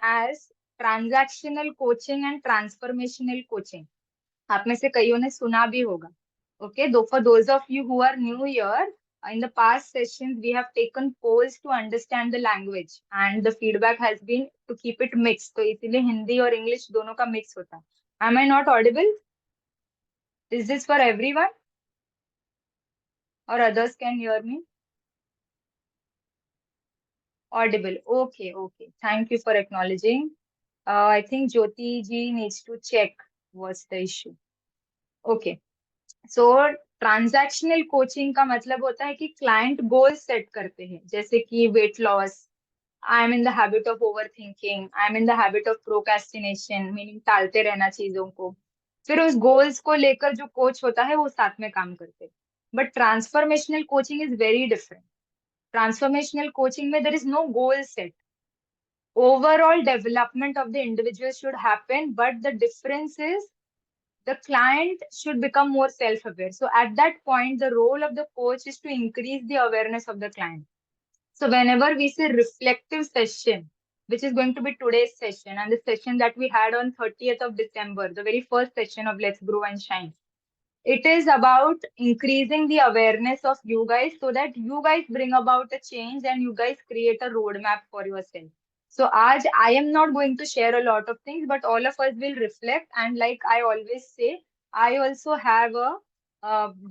as transactional coaching and transformational coaching. आप में से कईयों ने सुना भी होगा. Okay, though for those of you who are new here, in the past sessions we have taken polls to understand the language and the feedback has been to keep it mixed. तो इसीलिए हिंदी और English दोनों का mix होता है. Am I not audible? Is this for everyone or others can hear me? Audible. Okay, okay. Thank you for acknowledging. I think Jyoti ji needs to check what's the issue. Okay. So transactional coaching का मतलब होता है कि client goal set करते हैं, जैसे कि weight loss, I am in the habit of over thinking, I am in the habit of procrastination, meaning टालते रहना चीजों को. फिर उस गोल्स को लेकर जो कोच होता है वो साथ में काम करते हैं. But transformational coaching is very different. Transformational coaching में there is no goal set. Overall development of the individual should happen, but the difference is the client should become more self-aware. So at that point, the role of the coach is to increase the awareness of the client. So whenever we say reflective session, which is going to be today's session and the session that we had on 30th of December, the very first session of Let's Grow and Shine, it is about increasing the awareness of you guys so that you guys bring about a change and you guys create a roadmap for yourself. So आज I am not going to share a lot of things, but all of us will reflect. And like I always say, I also have a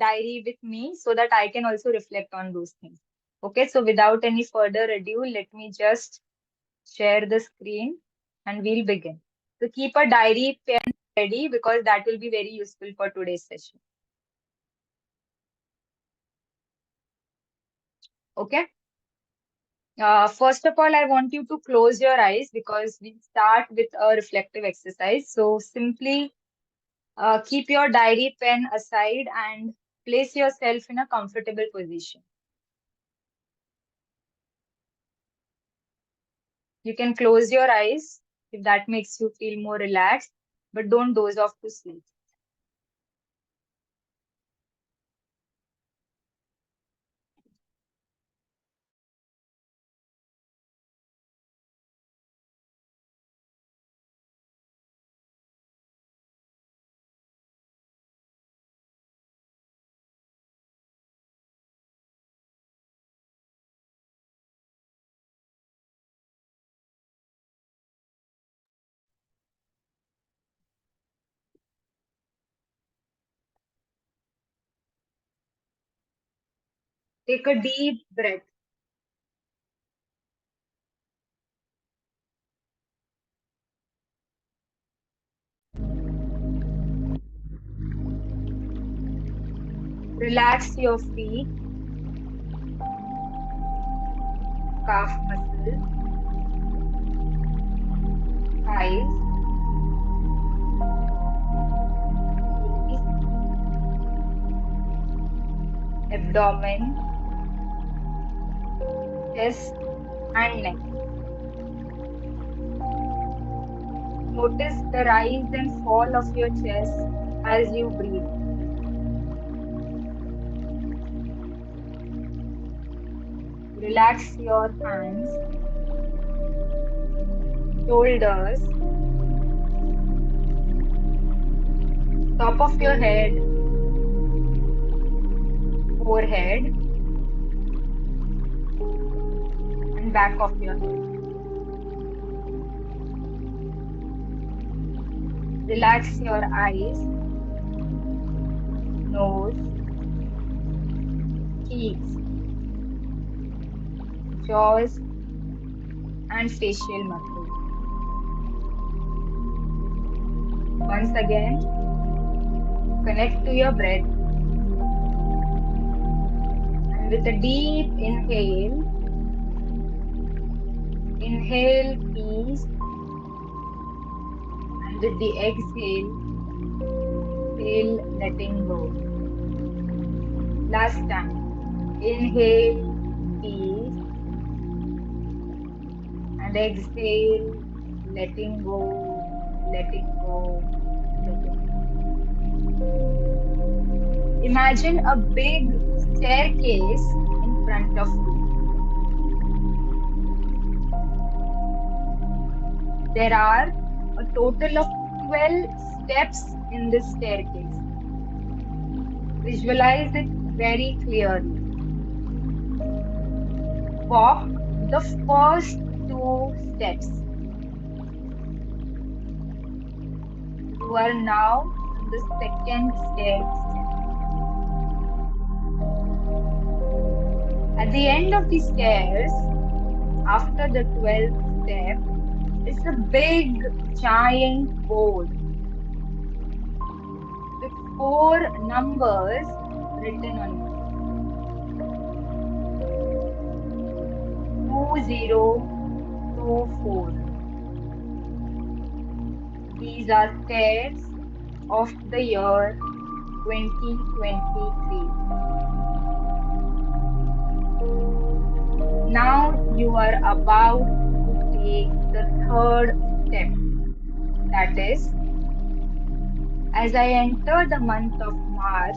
diary with me so that I can also reflect on those things. Okay, so without any further ado, let me just share the screen and we'll begin. So keep a diary, pen ready because that will be very useful for today's session. Okay. First of all, I want you to close your eyes because we start with a reflective exercise. So simply keep your diary pen aside and place yourself in a comfortable position. You can close your eyes if that makes you feel more relaxed, but don't doze off to sleep. Take a deep breath. Relax your feet, calf muscles, thighs, knees, abdomen, chest, and neck. Notice the rise and fall of your chest as you breathe. Relax your hands, shoulders, top of your head, forehead, and back of your head. Relax your eyes, nose, cheeks, jaws, and facial muscles. Once again, connect to your breath. And with a deep inhale, inhale peace. And with the exhale, exhale letting go. Last time. Inhale peace. And exhale, letting go, letting go, letting go. Imagine a big staircase in front of you. There are a total of 12 steps in this staircase. Visualize it very clearly. Walk the first two steps. You are now on the second stair step. At the end of the stairs, after the 12th step, is a big giant board with four numbers written on it. 2024. These are stairs of the year 2023. Now you are about to take the third step. That is, as I enter the month of March,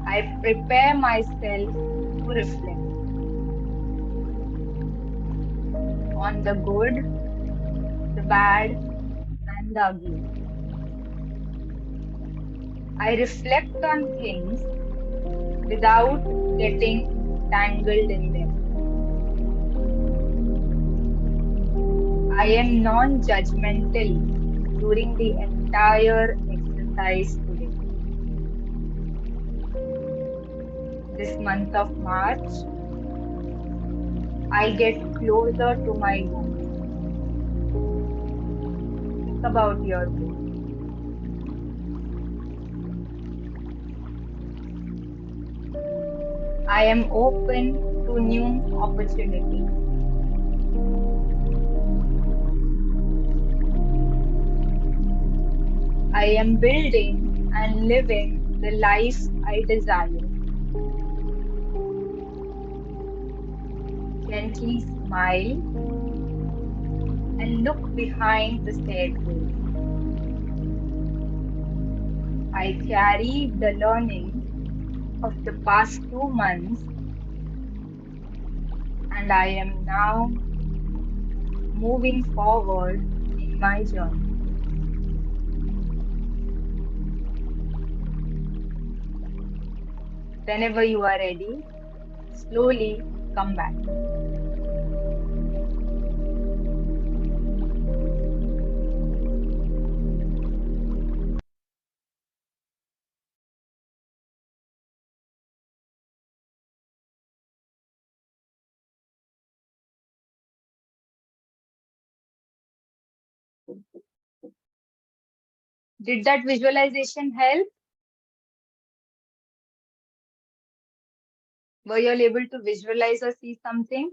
I prepare myself to reflect on the good, the bad, and the ugly. I reflect on things without getting entangled in them. I am non-judgmental during the entire exercise today. This month of March, I get closer to my goal. Think about your goal. I am open to new opportunities. I am building and living the life I desire. Gently smile and look behind the staircase. I carry the learning of the past 2 months and I am now moving forward in my journey. Whenever you are ready, slowly come back. Did that visualization help? Were you all able to visualize or see something?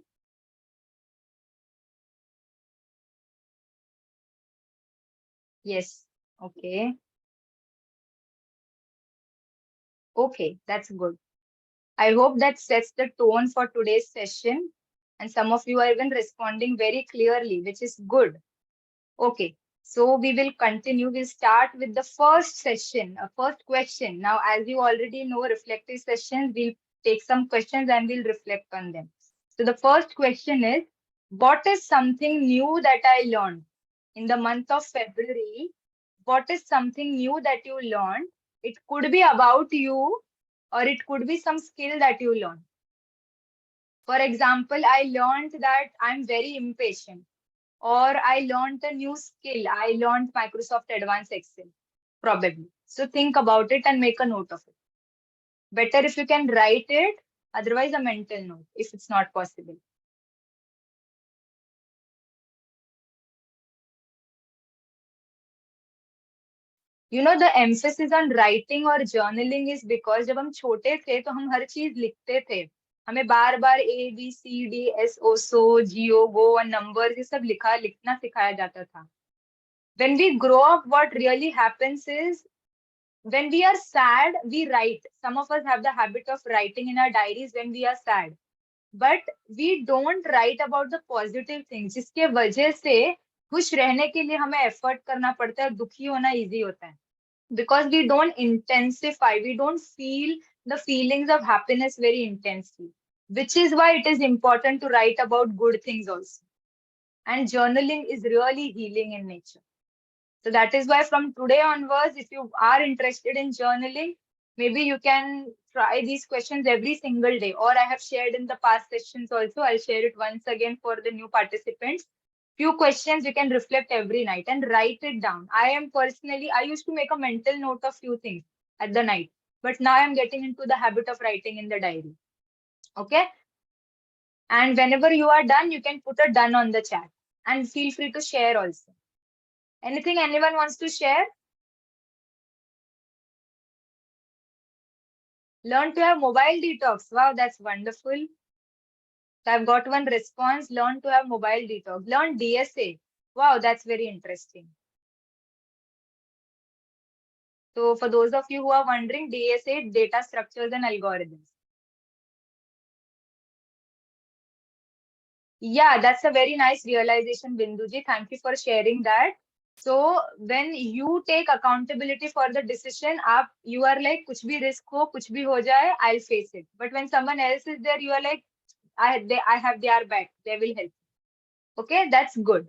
Yes. Okay. Okay, that's good. I hope that sets the tone for today's session. And some of you are even responding very clearly, which is good. Okay, so we will continue. We'll start with the first session, first question. Now, as you already know, reflective sessions, we'll take some questions and we'll reflect on them. So the first question is, what is something new that I learned in the month of February? What is something new that you learned? It could be about you or it could be some skill that you learned. For example, I learned that I'm very impatient, or I learned a new skill. I learned Microsoft Advanced Excel, probably. So think about it and make a note of it. Better if you can write it, otherwise a mental note, if it's not possible. You know, the emphasis on writing or journaling is because जब हम छोटे थे तो हम हर चीज लिखते थे. हमें बार बार ABCDSO GO GO और नंबर ये सब लिखना सिखाया जाता था. When we grow up, what really happens is when we are sad, we write. Some of us have the habit of writing in our diaries when we are sad. But we don't write about the positive things, जिसके वजह से खुश रहने के लिए हमें effort करना पड़ता है, दुखी होना इजी होता है. Because we don't intensify, we don't feel the feelings of happiness very intensely, which is why it is important to write about good things also. and journaling is really healing in nature. So that is why from today onwards, if you are interested in journaling, maybe you can try these questions every single day. Or I have shared in the past sessions also. I'll share it once again for the new participants. Few questions you can reflect every night and write it down. I used to make a mental note of few things at the night, but now I'm getting into the habit of writing in the diary. Okay. And whenever you are done, you can put a done on the chat and feel free to share also. Anything anyone wants to share? Learn to have mobile detox. Wow, that's wonderful. So I've got one response. Learn to have mobile detox. Learn DSA. Wow, that's very interesting. So for those of you who are wondering, DSA, data structures and algorithms. Yeah, that's a very nice realization, Binduji. Thank you for sharing that. So when you take accountability for the decision, you are like, कुछ भी risk हो, कुछ भी हो जाए, I'll face it. But when someone else is there, you are like, I have their back. They will help. Okay, that's good.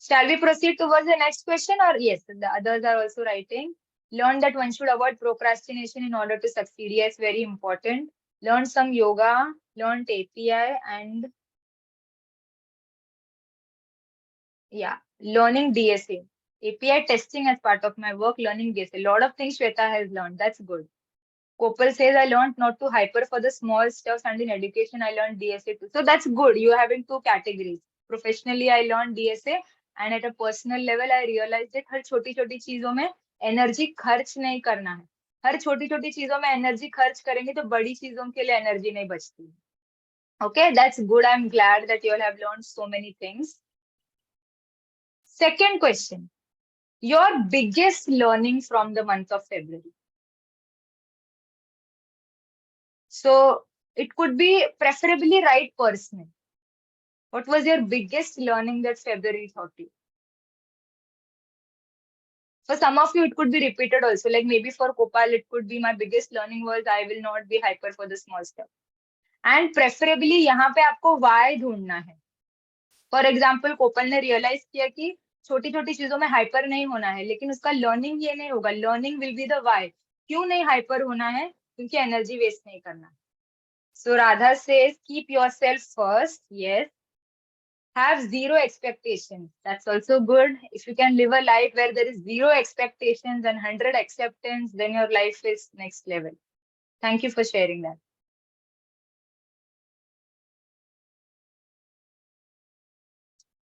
Shall we proceed towards the next question, or yes, the others are also writing. Learn that one should avoid procrastination in order to succeed. Yes, very important. Learn some yoga, learn API, and yeah, learning DSA. API testing as part of my work, learning DSA. A lot of things Shweta has learned. That's good. Kopal says, I learned not to hyper for the small stuff, and in education, I learned DSA too. So that's good. You're having two categories. Professionally, I learned DSA, and at a personal level, I realized that हर छोटी छोटी चीजों में energy खर्च नहीं करना है. हर छोटी छोटी चीजों में एनर्जी खर्च करेंगे तो बड़ी चीजों के लिए एनर्जी नहीं बचती. Okay, that's good. I'm glad that you all have learned so many things. Second question. Your biggest learning from the month of February. So it could be preferably right person. What was your biggest learning that February taught you? For some of you, it could be repeated also. Like maybe for Kopal, it could be my biggest learning was I will not be hyper for the small stuff. And preferably यहाँ पे आपको why ढूंढना है. For example, कोपल ने realize किया कि छोटी छोटी चीजों में हाइपर नहीं होना है, लेकिन उसका लर्निंग ये नहीं होगा. Learning will be the why. क्यों नहीं हाइपर होना है? क्योंकि एनर्जी वेस्ट नहीं करना है. So Radha says, keep yourself first. Yes. Have zero expectations. That's also good. If you can live a life where there is zero expectations and 100 acceptance, then your life is next level. Thank you for sharing that.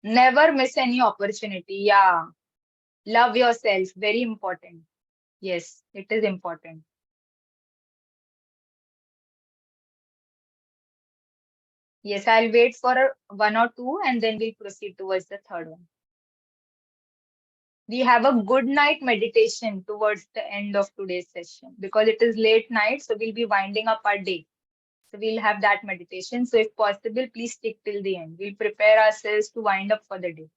Never miss any opportunity. Yeah. Love yourself. Very important. Yes, it is important. Yes, I'll wait for one or two and then we'll proceed towards the third one. We have a good night meditation towards the end of today's session because it is late night. So we'll be winding up our day. So we'll have that meditation. So if possible, please stick till the end. We'll prepare ourselves to wind up for the day.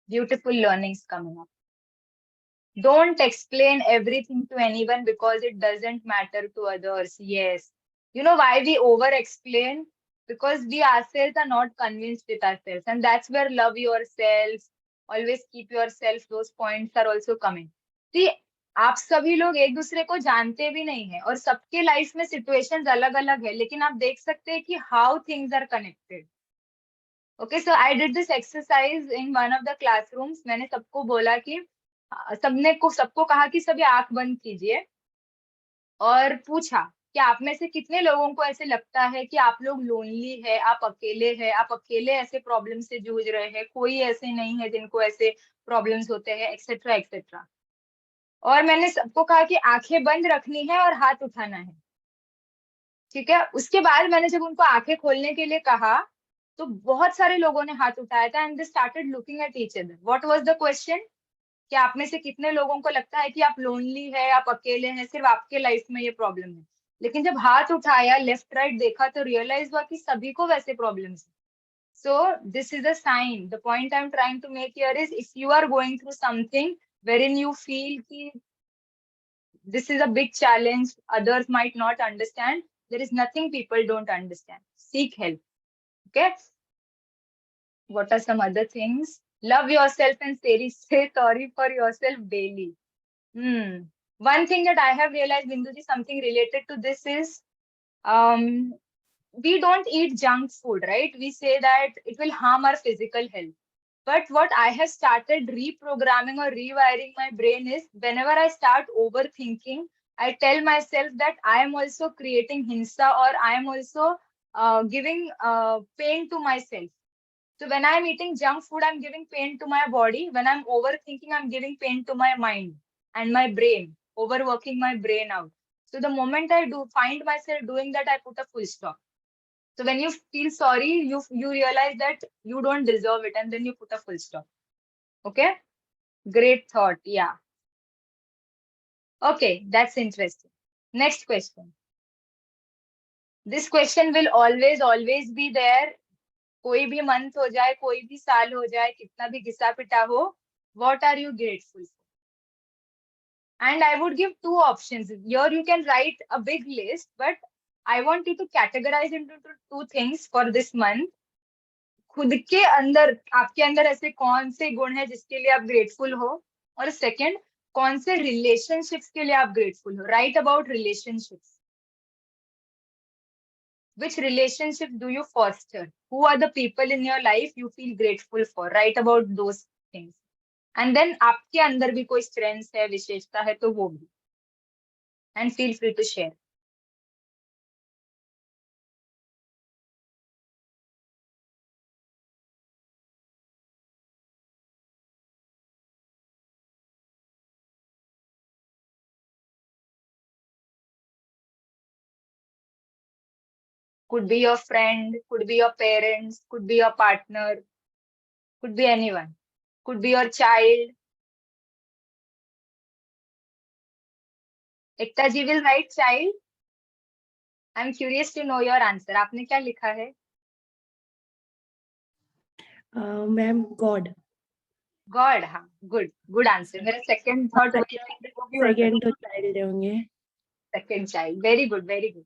Beautiful learnings coming up. Don't explain everything to anyone because it doesn't matter to others. Yes. You know why we over explain? Because we ourselves are not convinced with ourselves. And that's where love yourself, always keep yourself, those points are also coming. See, आप सभी लोग एक दूसरे को जानते भी नहीं है और सबके लाइफ में सिचुएशंस अलग अलग है, लेकिन आप देख सकते हैं कि how things are connected. Okay, so I did this exercise in one of the classrooms. मैंने सबको बोला कि सबको कहा कि सभी आंख बंद कीजिए और पूछा कि आप में से कितने लोगों को ऐसे लगता है कि आप लोग लोनली है, आप अकेले ऐसे प्रॉब्लम से जूझ रहे हैं, कोई ऐसे नहीं है जिनको ऐसे प्रॉब्लम्स होते हैं, एक्सेट्रा एक्सेट्रा. और मैंने सबको कहा कि आंखें बंद रखनी है और हाथ उठाना है. ठीक है, उसके बाद मैंने जब उनको आंखें खोलने के लिए कहा तो बहुत सारे लोगों ने हाथ उठाया था and they started looking at each other. What was the question? कि आप में से कितने लोगों को लगता है कि आप लोनली है, आप अकेले हैं, सिर्फ आपके लाइफ में ये प्रॉब्लम है. लेकिन जब हाथ उठाया, लेफ्ट राइट देखा तो रियलाइज हुआ कि सभी को वैसे प्रॉब्लम्स है. So this is a sign. The point I am trying to make here is if you are going through something wherein you feel कि this is a big challenge. Others might not understand. There is nothing people don't understand. Seek help. Okay. What are some other things? Love yourself and say sorry for yourself daily. Hmm. One thing that I have realized, Binduji, something related to this is um, we don't eat junk food, right? We say that it will harm our physical health. But what I have started reprogramming or rewiring my brain is whenever I start overthinking, I tell myself that I am also creating hinsa or I am also giving pain to myself. So when I'm eating junk food, I'm giving pain to my body. When I'm overthinking, I'm giving pain to my mind and my brain, overworking my brain out. So the moment I do find myself doing that, I put a full stop. So when you feel sorry, you realize that you don't deserve it, and then you put a full stop. Okay? Great thought. Yeah. Okay, that's interesting. Next question. This question will always be there. कोई भी month हो जाए, कोई भी साल हो जाए, कितना भी घिसा पिटा हो, what are you grateful for? And I would give two options. Here you can write a big list, but I want you to categorize into two things for this month. खुद के अंदर, आपके अंदर ऐसे कौन से गुण है जिसके लिए आप ग्रेटफुल हो, और सेकंड, कौन से रिलेशनशिप्स के लिए आप ग्रेटफुल हो. Right about relationships. Which relationship do you foster? Who are the people in your life you feel grateful for? Write about those things. And then आपके अंदर भी कोई strengths है, विशेषता है, तो वो भी. And feel free to share. Could be your friend, could be your parents, could be your partner, could be anyone. Could be your child. Ekta ji will write child. I'm curious to know your answer. आपने क्या लिखा है? Ma'am God. God. हाँ, good answer. मेरा second thought वही था कि वो भी हो सकता है. सेकंड तो चाइल्ड होंगे. Second child. Very good, very good.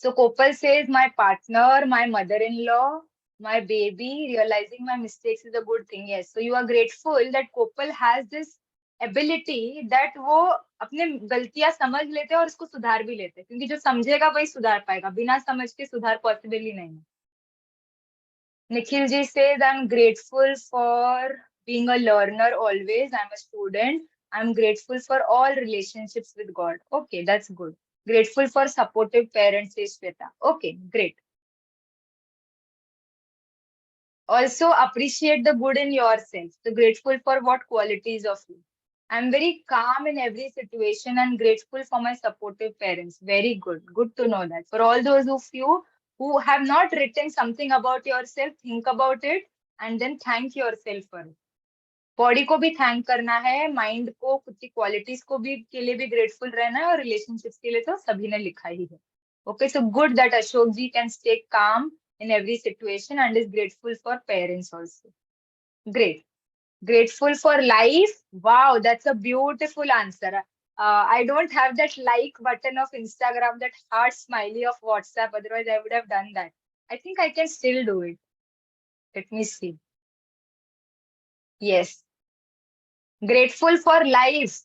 So Kopal says, my partner, my mother-in-law, my baby, realizing my mistakes is a good thing. Yes. So you are grateful that Kopal has this ability that वो अपने गलतियां समझ लेते हैं और उसको सुधार भी लेते हैं, क्योंकि जो समझेगा वही सुधार पाएगा, बिना समझ के सुधार पॉसिबल ही नहीं है. Nikhil ji says, I'm grateful for being a learner always. I'm a student. I'm grateful for all relationships with God. Okay, that's good. Grateful for supportive parents, says Shweta. Okay, great. Also appreciate the good in yourself. So grateful for what qualities of you. I'm very calm in every situation and grateful for my supportive parents. Very good. Good to know that. For all those of you who have not written something about yourself, think about it and then thank yourself for it. Body को भी thank करना है, mind को, खुद की qualities को भी के लिए भी ग्रेटफुल रहना है, और रिलेशनशिप्स के लिए तो सभी ने लिखा ही है. Okay, so good that Ashok ji can stay calm in every situation and is grateful for parents also. Great. Grateful for life. Wow, that's a beautiful answer. I don't have that like button of Instagram, that heart smiley of WhatsApp. Otherwise, I would have done that. I think I can still do it. Let me see. Yes. Grateful for life.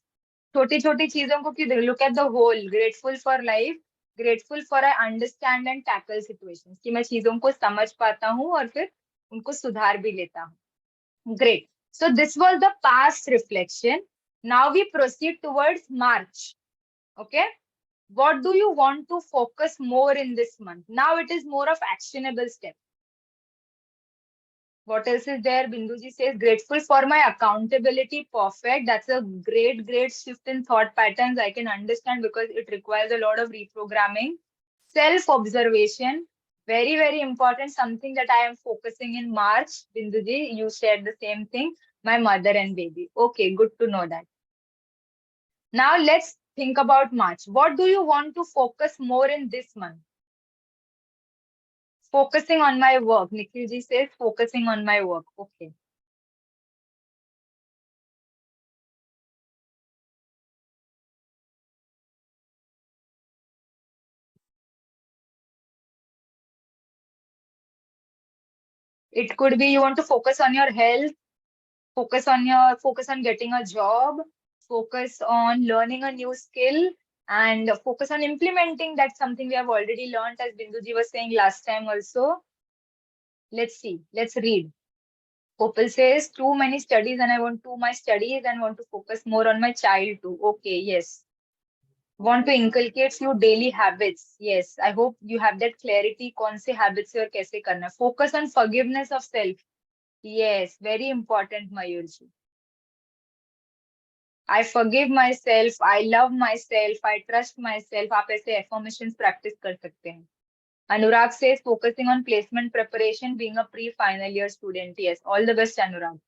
छोटी छोटी चीजों को क्यों, look at the whole. Grateful for life. Grateful for I understand and tackle situations. कि मैं चीजों को समझ पाता हूँ और फिर उनको सुधार भी लेता हूँ. Great. So this was the past reflection. Now we proceed towards March. Okay. What do you want to focus more in this month? Now it is more of actionable step. What else is there? Binduji says, grateful for my accountability. Perfect. That's a great shift in thought patterns. I can understand because it requires a lot of reprogramming. Self-observation. Very important. Something that I am focusing in March. Binduji, you shared the same thing. My mother and baby. Okay, good to know that. Now let's think about March. What do you want to focus more in this month? Focusing on my work. Nikhil ji says, focusing on my work. Okay. It could be you want to focus on your health, focus on getting a job, focus on learning a new skill, and focus on implementing that something we have already learned, as Binduji was saying last time also. Let's see. Let's read. Popal says, too many studies and I want to my studies and want to focus more on my child too. Okay, yes. Want to inculcate few daily habits. Yes, I hope you have that clarity. कौन से habits और कैसे करना है. Focus on forgiveness of self. Yes, very important, Mayurji. I forgive myself. I love myself. I trust myself. आप ऐसे affirmations practice कर सकते हैं. Anurag says focusing on placement preparation, being a pre-final year student. Yes, all the best, Anurag.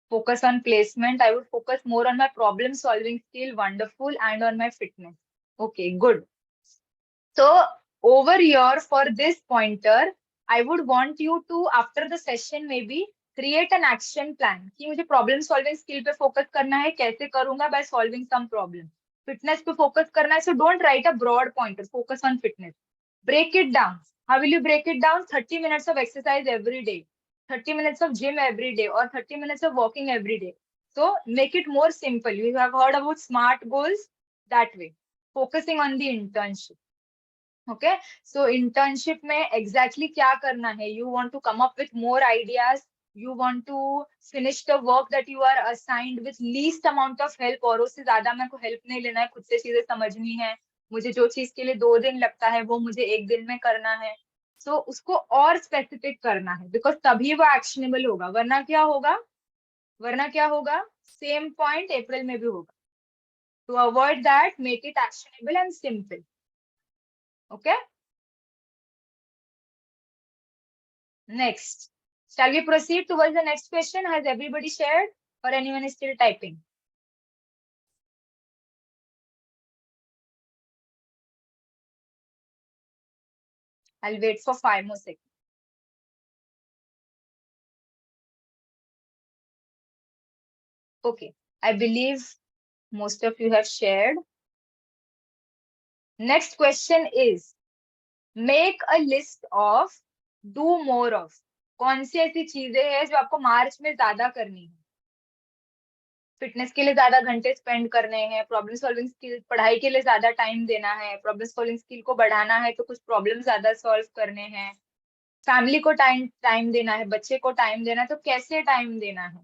Focus on placement. I would focus more on my problem solving skill, wonderful, and on my fitness. Okay, good. So over here for this pointer, I would want you to, after the session maybe, create an action plan कि मुझे problem solving skill पे focus करना है, कैसे करूंगा by solving some problem. Fitness पे focus करना है, so don't write a broad pointer, focus on fitness. Break it down. How will you break it down? 30 minutes of exercise every day, 30 minutes of gym every day, or 30 minutes of walking every day. So make it more simple. You have heard about SMART goals that way. Focusing on the internship. Okay, so internship में exactly क्या करना है? You want to come up with more ideas. You want to finish the work that you are assigned with least amount of help. औरों से ज्यादा मेरे को help नहीं लेना है, खुद से चीजें समझनी है. मुझे जो चीज के लिए 2 दिन लगता है वो मुझे 1 दिन में करना है. So उसको और specific करना है, because तभी वो actionable होगा. वरना क्या होगा? Same point अप्रैल में भी होगा. To avoid that, make it actionable and simple. Okay. Next, shall we proceed towards the next question? Has everybody shared or anyone is still typing? I'll wait for 5 more seconds. Okay, I believe most of you have shared. Next question is, make a list of do more of. कौन सी ऐसी चीजें हैं जो आपको मार्च में ज्यादा करनी है? फिटनेस के लिए ज्यादा घंटे स्पेंड करने हैं, प्रॉब्लम सॉल्विंग स्किल, पढ़ाई के लिए ज्यादा टाइम देना है, प्रॉब्लम सॉल्विंग स्किल को बढ़ाना है तो कुछ प्रॉब्लम ज्यादा सॉल्व करने हैं, फैमिली को टाइम टाइम देना है, बच्चे को टाइम देना है, तो कैसे टाइम देना है?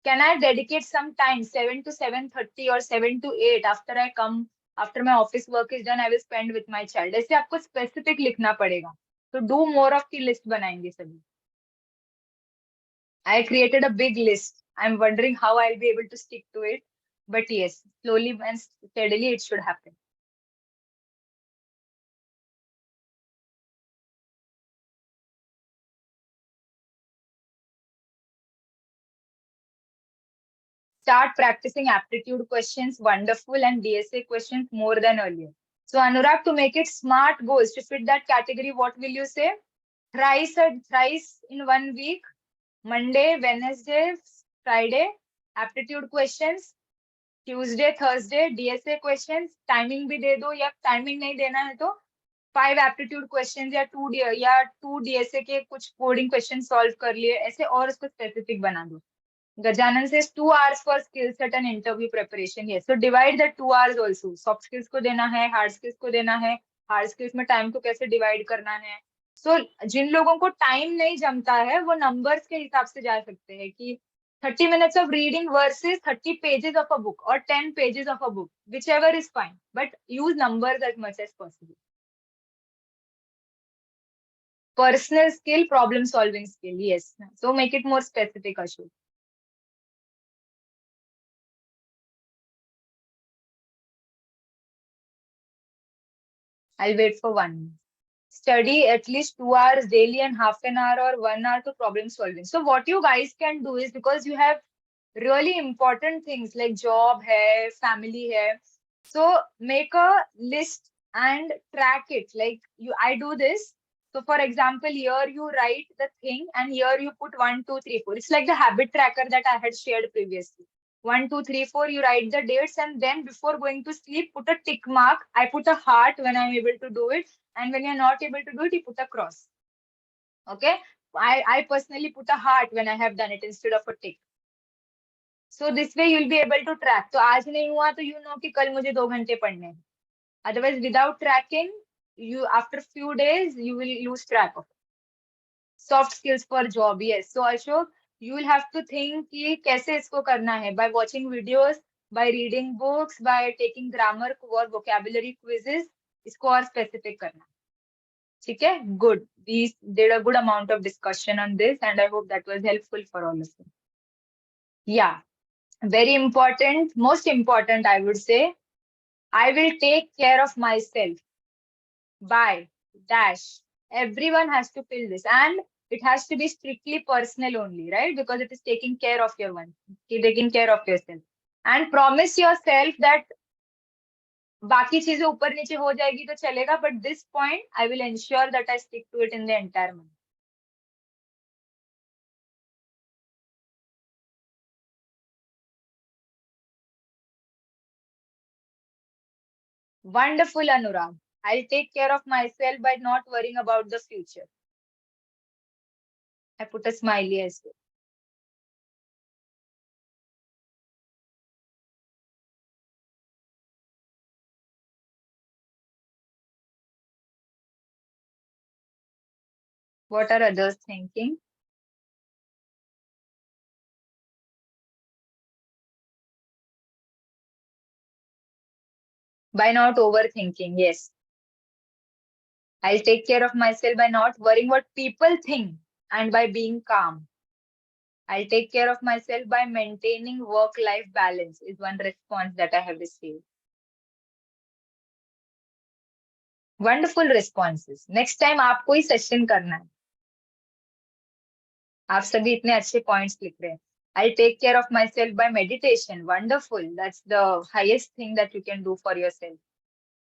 Can I dedicate some time 7 to 7:30 और 7 to 8 after I come, after my office work is done, I will spend with my child. ऐसे आपको स्पेसिफिक लिखना पड़ेगा. तो डू मोर ऑफ की लिस्ट बनाएंगे सभी. I created a big list. I'm wondering how I'll be able to stick to it. But yes, slowly and steadily it should happen. Start practicing aptitude questions, wonderful, and DSA questions more than earlier. So Anurag, to make it smart goals, to fit that category, what will you say? Thrice in 1 week, Monday, Wednesday, Friday, aptitude questions, Tuesday, Thursday, DSA questions. Timing भी दे दो, या timing नहीं देना है तो 5 aptitude questions या 2 DSA के कुछ कोडिंग क्वेश्चन सॉल्व कर लिए, ऐसे और उसको स्पेसिफिक बना दो. Gajanan says 2 hours for skill set and interview preparation. Yes, so divide the 2 hours also. Soft skills को देना है, hard skills को देना है. Hard skills में टाइम को कैसे डिवाइड करना है. So जिन लोगों को टाइम नहीं जमता है वो नंबर्स के हिसाब से जा सकते हैं कि 30 minutes of reading versus 30 pages of a book or 10 pages of a book, whichever is fine, but use numbers as much as possible. Personal skill, problem solving skill, yes. So make it more specific, Ashok. I'll wait for 1 minute. Study at least 2 hours daily and half an hour or 1 hour to problem solving. So what you guys can do is, because you have really important things like job hai, family hai, so make a list and track it. Like I do this. So for example, here you write the thing and here you put 1, 2, 3, 4. It's like the habit tracker that I had shared previously. 1, 2, 3, 4, you write the dates, and then before going to sleep, put a tick mark. I put a heart when I'm able to do it, and when you're not able to do it, you put a cross. Okay. I personally put a heart when I have done it instead of a tick. So this way you'll be able to track. तो आज नहीं हुआ तो you know कि कल मुझे 2 घंटे पढ़ने हैं. Otherwise, without tracking, you after few days you will lose track of it. Soft skills for job, yes. So Ashok, you will have to think कि कैसे इसको करना है by watching videos, by reading books, by taking grammar or vocabulary quizzes. इसको और specific करना. ठीक है? Good. We did a good amount of discussion on this, and I hope that was helpful for all of you. Yeah, very important, most important, I would say. I will take care of myself by dash. Everyone has to fill this, and it has to be strictly personal only, right? Because it is taking care of your one, taking care of yourself. And promise yourself that बाकी चीजें ऊपर नीचे हो जाएगी तो चलेगा, but this point I will ensure that I stick to it in the entire month. Wonderful, Anurag. I'll take care of myself by not worrying about the future. I put a smiley as well. What are others thinking? By not overthinking, yes. I'll take care of myself by not worrying what people think and by being calm. I'll take care of myself by maintaining work-life balance is one response that I have received. Wonderful responses. Next time आपको ही session करना है. आप सभी इतने अच्छे points लिख रहे हैं. I'll take care of myself by meditation. Wonderful. That's the highest thing that you can do for yourself.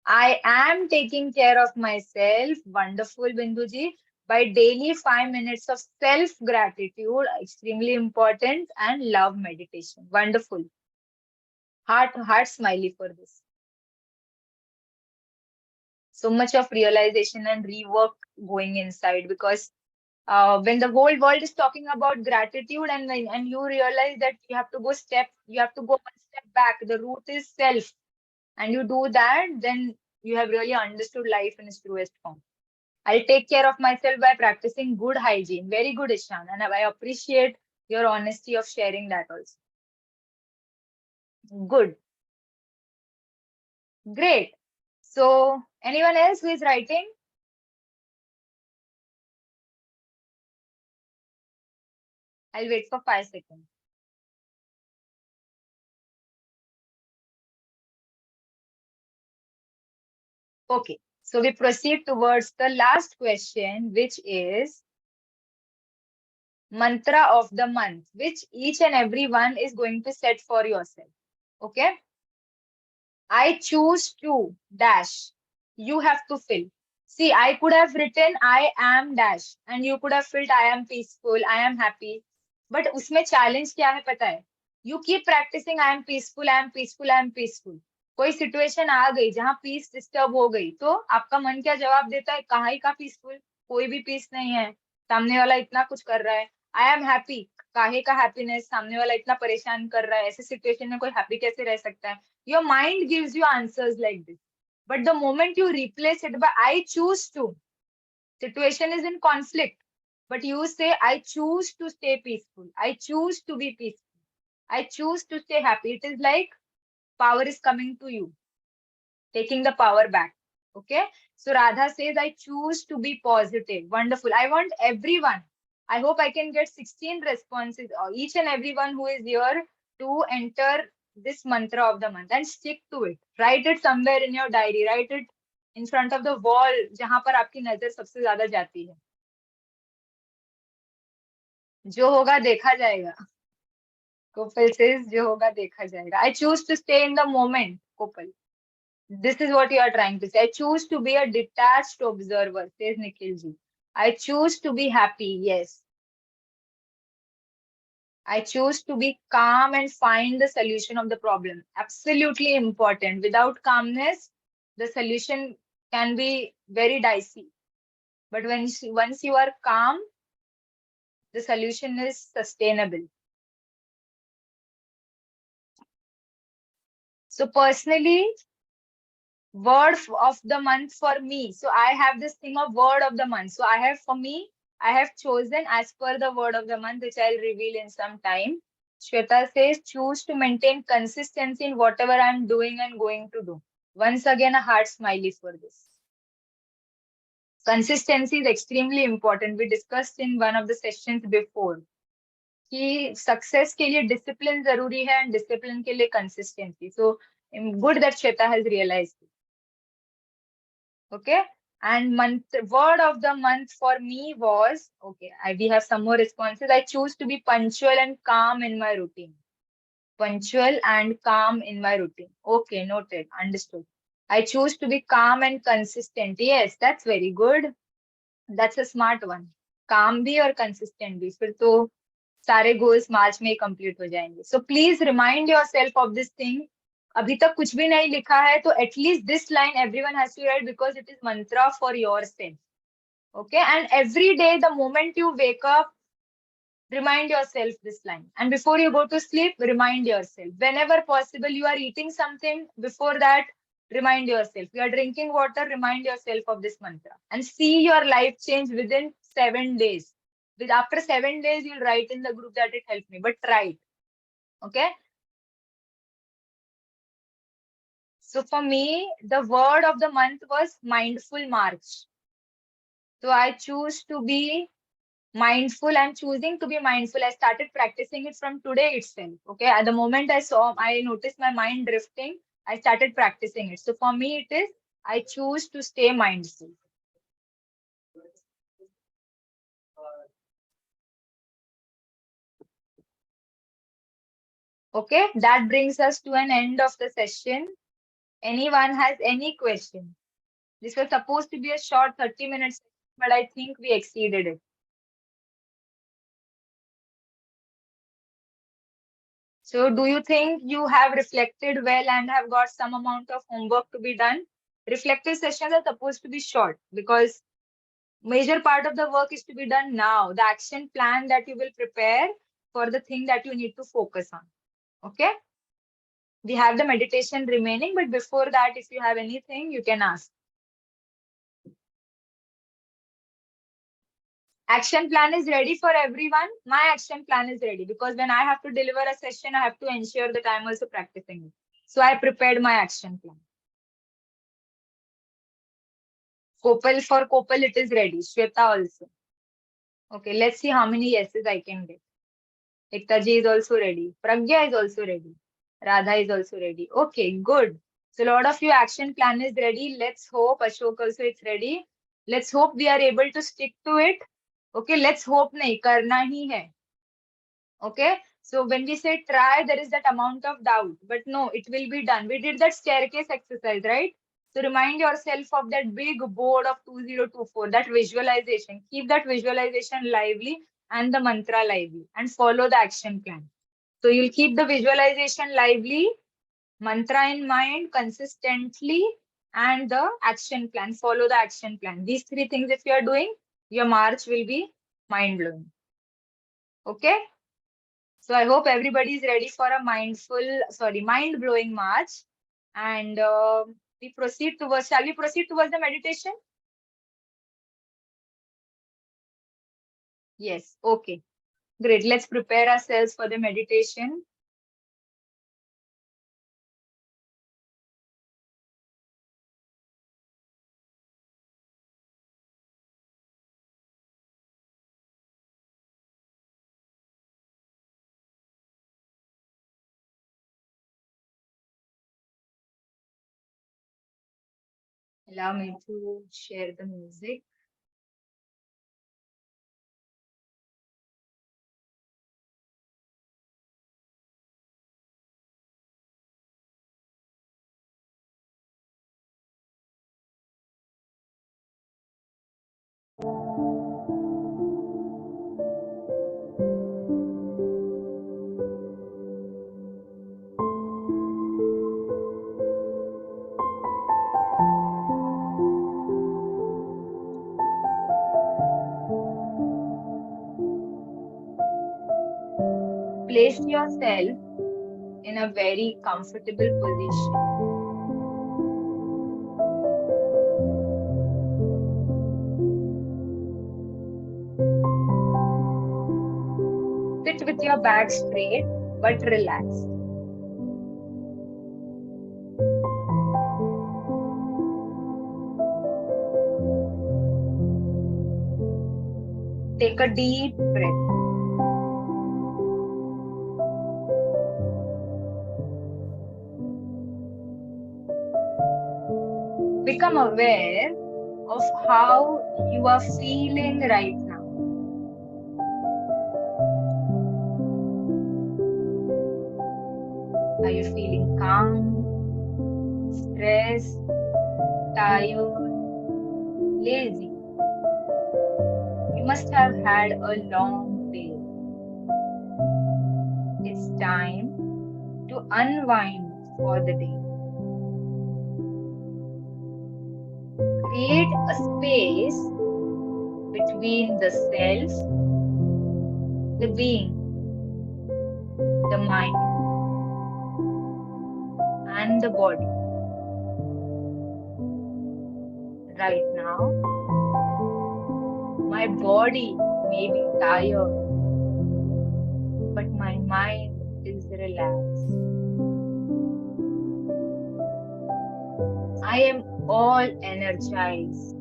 I am taking care of myself. Wonderful, Binduji. By daily 5 minutes of self-gratitude, extremely important, and love meditation. Wonderful. Heart smiley for this. So much of realization and rework going inside, because when the whole world is talking about gratitude and you realize that you have to go one step back. The root is self, and you do that, then you have really understood life in its truest form. I'll take care of myself by practicing good hygiene. Very good, Ishan. And I appreciate your honesty of sharing that also. Good. Great. So, anyone else who is writing? I'll wait for 5 seconds. Okay. So, we proceed towards the last question, which is mantra of the month, which each and every one is going to set for yourself. Okay. I choose to dash. You have to fill. See, I could have written I am dash and you could have filled I am peaceful, I am happy. But उसमें challenge क्या है पता है? You keep practicing I am peaceful, I am peaceful, I am peaceful. कोई situation आ गई जहाँ peace disturb हो गई तो आपका मन क्या जवाब देता है? कहाँ ही का peaceful? कोई भी peace नहीं है. सामने वाला इतना कुछ कर रहा है. I am happy. काहे का happiness? सामने वाला इतना परेशान कर रहा है. ऐसे situation में कोई happy कैसे रह सकता है? Your mind gives you answers like this. But the moment you replace it by I choose to, situation is in conflict. But you say, I choose to stay peaceful. I choose to be peaceful. I choose to stay happy. It is like power is coming to you, taking the power back. Okay. So Radha says, I choose to be positive. Wonderful. I want everyone. I hope I can get 16 responses, or each and everyone who is here to enter this mantra of the month and stick to it. Write it somewhere in your diary. Write it in front of the wall जहां पर आपकी नजर सबसे ज्यादा जाती है. जो होगा देखा जाएगा. Kopal says जो होगा देखा जाएगा. I choose to stay in the moment, Kopal. This is what you are trying to say. I choose to be a detached observer, says Nikhilji. I choose to be happy. Yes. I choose to be calm and find the solution of the problem. Absolutely important. Without calmness, the solution can be very dicey. But once you are calm, The solution is sustainable. So personally, of the month for me. So I have this thing of word of the month. So for me, I have chosen as per the word of the month, which I'll reveal in some time. Shweta says, choose to maintain consistency in whatever I'm doing and going to do. Once again, a heart smiley for this. Consistency is extremely important. We discussed in one of the sessions before कि success के लिए discipline जरूरी है and discipline के लिए consistency. So good that Shweta has realised. Okay. And word of the month for me was, okay, we have some more responses. I choose to be punctual and calm in my routine. Punctual and calm in my routine. Okay, noted, understood. I choose to be calm and consistent. Yes, that's very good. That's a smart one. Calm भी और consistent भी. फिर तो सारे goals मार्च में complete हो जाएंगे. So please remind yourself of this thing. अभी तक कुछ भी नहीं लिखा है तो at least this line everyone has to write because it is mantra for yourself. Okay, and every day the moment you wake up, remind yourself this line. And before you go to sleep, remind yourself. Whenever possible, you are eating something, before that, remind yourself. You are drinking water, remind yourself of this mantra. And see your life change within 7 days. After 7 days, you'll write in the group that it helped me, but try it. Okay? So for me, the word of the month was mindful March. So I choose to be mindful. I'm choosing to be mindful. I started practicing it from today itself. Okay. At the moment I noticed my mind drifting, I started practicing it. So for me, it is, I choose to stay mindful. Okay. That brings us to an end of the session. Anyone has any question? This was supposed to be a short 30 minutes, but I think we exceeded it. So do you think you have reflected well and have got some amount of homework to be done? Reflective sessions are supposed to be short because major part of the work is to be done now. The action plan that you will prepare for the thing that you need to focus on. Okay. We have the meditation remaining, but before that, if you have anything, you can ask. Action plan is ready for everyone. My action plan is ready because when I have to deliver a session, I have to ensure that I'm also practicing it. So I prepared my action plan. For Kopal, it is ready. Shweta also. Okay, let's see how many yeses I can get. Ektaji is also ready. Pragya is also ready. Radha is also ready. Okay, good. So a lot of you action plan is ready. Let's hope Ashok also is ready. Let's hope we are able to stick to it. Okay, let's hope nahi, karna hi hai. Okay, so when we say try, there is that amount of doubt, but no, it will be done. We did that staircase exercise, right? So remind yourself of that big board of 2024, that visualization. Keep that visualization lively and the mantra lively and follow the action plan. So you'll keep the visualization lively, mantra in mind consistently, and the action plan. Follow the action plan. These three things, if you are doing, your March will be mind blowing. Okay. So I hope everybody is ready for a mind blowing March. And shall we proceed towards the meditation? Yes. Okay. Great. Let's prepare ourselves for the meditation. Allow me to share the music. Place yourself in a very comfortable position. Sit with your back straight but relaxed. Take a deep breath. Become aware of how you are feeling right now. Are you feeling calm, stressed, tired, lazy? You must have had a long day. It's time to unwind for the day. Create a space between the self, the being, the mind, and the body. Right now, my body may be tired, but my mind is relaxed. I am all energized.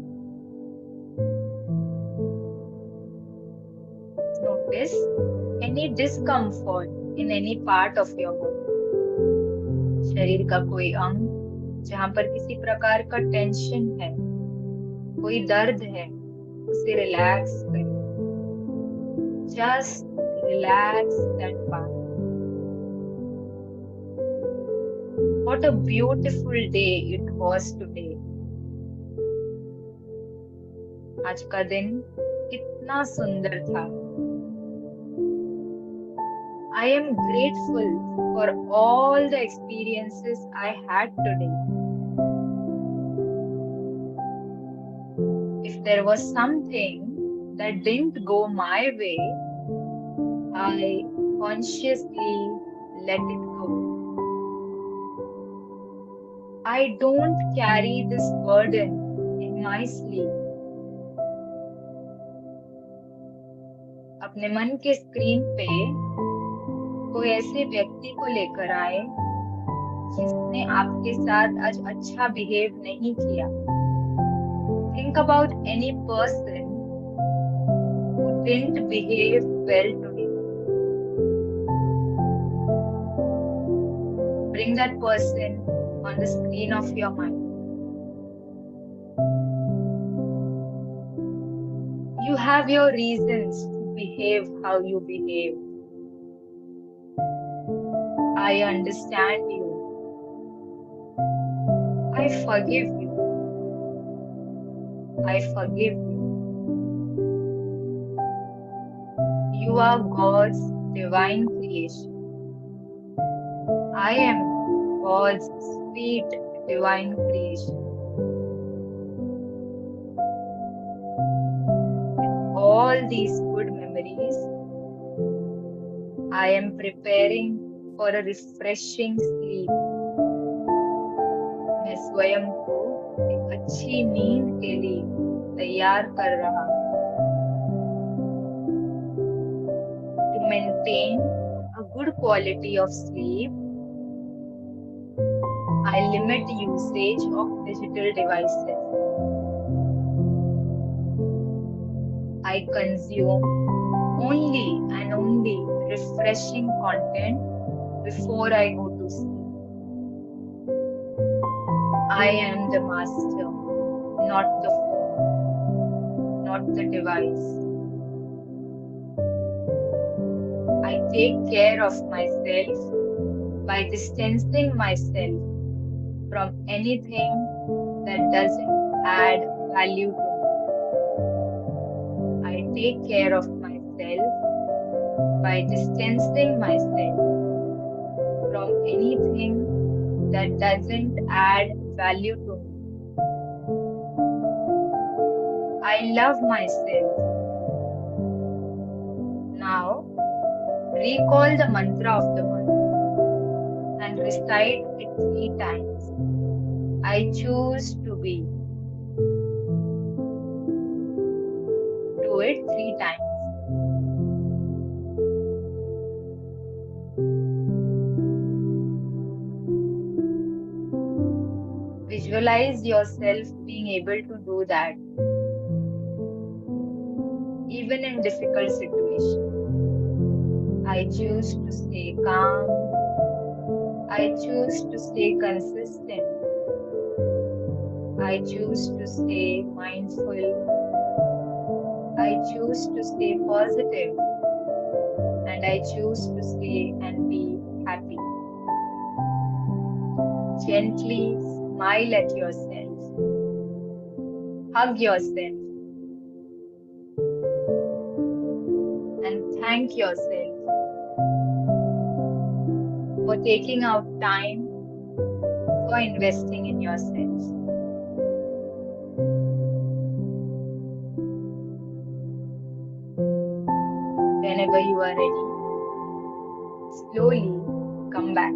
Notice any discomfort in any part of your body. शरीर का कोई अंग जहां पर किसी प्रकार का tension है, कोई दर्द है, उसे रिलैक्स करें. Just relax that part. What a beautiful day it was today. आज का दिन कितना सुंदर था. I am grateful for all the experiences I had today. If there was something that didn't go my way, I consciously let it go. I don't carry this burden in my sleeve. अपने मन के screen पे कोई ऐसे व्यक्ति को लेकर आए जिसने आपके साथ आज अच्छा बिहेव नहीं किया. Think about any person who didn't behave well today. Bring that person on the screen of your mind. You have your reasons to behave how you behave. I understand you. I forgive you. I forgive you. You are God's divine creation. I am God's sweet divine creation. With all these good memories, I am preparing for a refreshing sleep. मैं स्वयं को एक अच्छी नींद के लिए तैयार कर रहा हूँ. To maintain a good quality of sleep, I limit usage of digital devices. I consume only and only refreshing content before I go to sleep. I am the master, not the phone, not the device. I take care of myself by distancing myself from anything that doesn't add value to me. I take care of myself by distancing myself from anything that doesn't add value to me. I love myself. Now, Recall the mantra of the month and recite it 3 times. I choose to be. Do it 3 times. Visualize yourself being able to do that, even in difficult situations. I choose to stay calm. I choose to stay consistent. I choose to stay mindful. I choose to stay positive, and I choose to stay and be happy. Gently smile at yourself. Hug yourself and thank yourself for taking out time for investing in yourself. Whenever you are ready, slowly come back.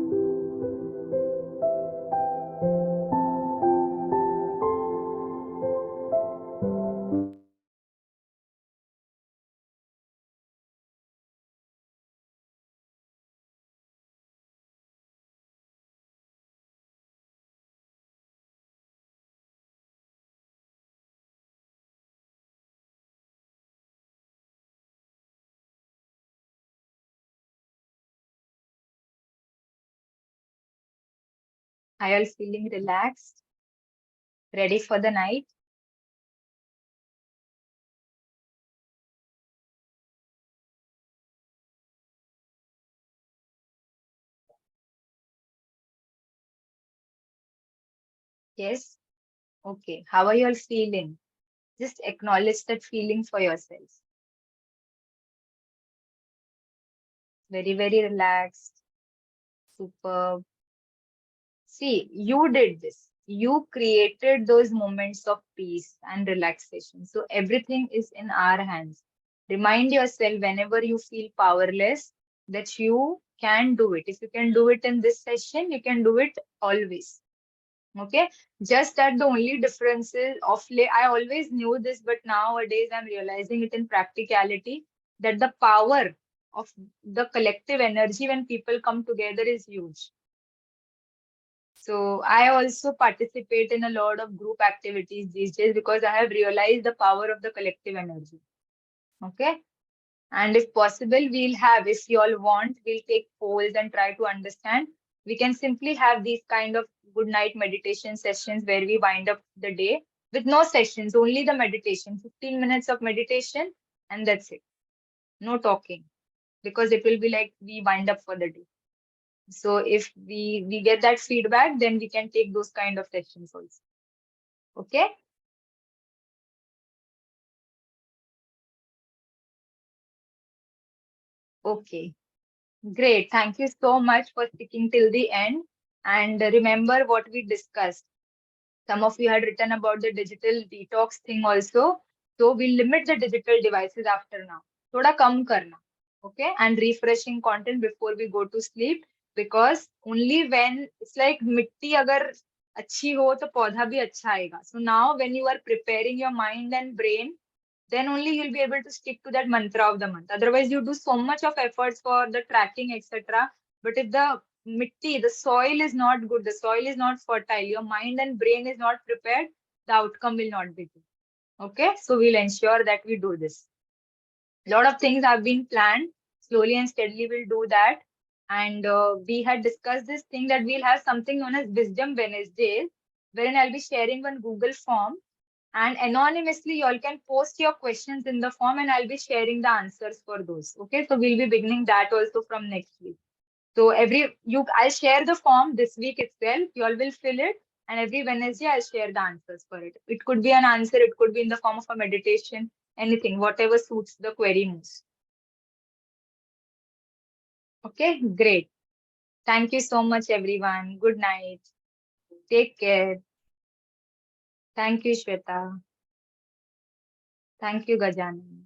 Are you all feeling relaxed? Ready for the night? Yes? Okay. How are you all feeling? Just acknowledge that feeling for yourself. Very, very relaxed. Superb. See, you did this. You created those moments of peace and relaxation. So everything is in our hands. Remind yourself whenever you feel powerless that you can do it. If you can do it in this session, you can do it always. Okay, just that the only difference is of late, I always knew this, but nowadays I'm realizing it in practicality that the power of the collective energy when people come together is huge. So I also participate in a lot of group activities these days because I have realized the power of the collective energy. Okay. And if possible, we'll have, if you all want, we'll take polls and try to understand. We can simply have these kind of good night meditation sessions where we wind up the day with no sessions, only the meditation, 15 minutes of meditation, and that's it. No talking, because it will be like we wind up for the day. So if we get that feedback, then we can take those kind of sessions also. Okay? Okay. Great. Thank you so much for sticking till the end. And remember what we discussed. Some of you had written about the digital detox thing also. So we'll limit the digital devices after now. Thoda kam karna. Okay. And refreshing content before we go to sleep. Because only when it's like mitti agar अच्छी हो तो पौधा भी अच्छा आएगा. So now when you are preparing your mind and brain, then only you'll be able to stick to that mantra of the month. Otherwise, you do so much of efforts for the tracking, etc. But if the mitti, the soil is not good, the soil is not fertile, your mind and brain is not prepared, the outcome will not be good. Okay, so we'll ensure that we do this. A lot of things have been planned. Slowly and steadily, we'll do that. And we had discussed this thing that we'll have something known as Wisdom Wednesdays, wherein I'll be sharing one Google form and anonymously you all can post your questions in the form and I'll be sharing the answers for those. Okay, so we'll be beginning that also from next week. So I'll share the form this week itself. You all will fill it, and every Wednesday I'll share the answers for it. It could be an answer, it could be in the form of a meditation, anything, whatever suits the query most. Okay, great. Thank you so much, everyone. Good night. Take care. Thank you, Shweta. Thank you, Gajan.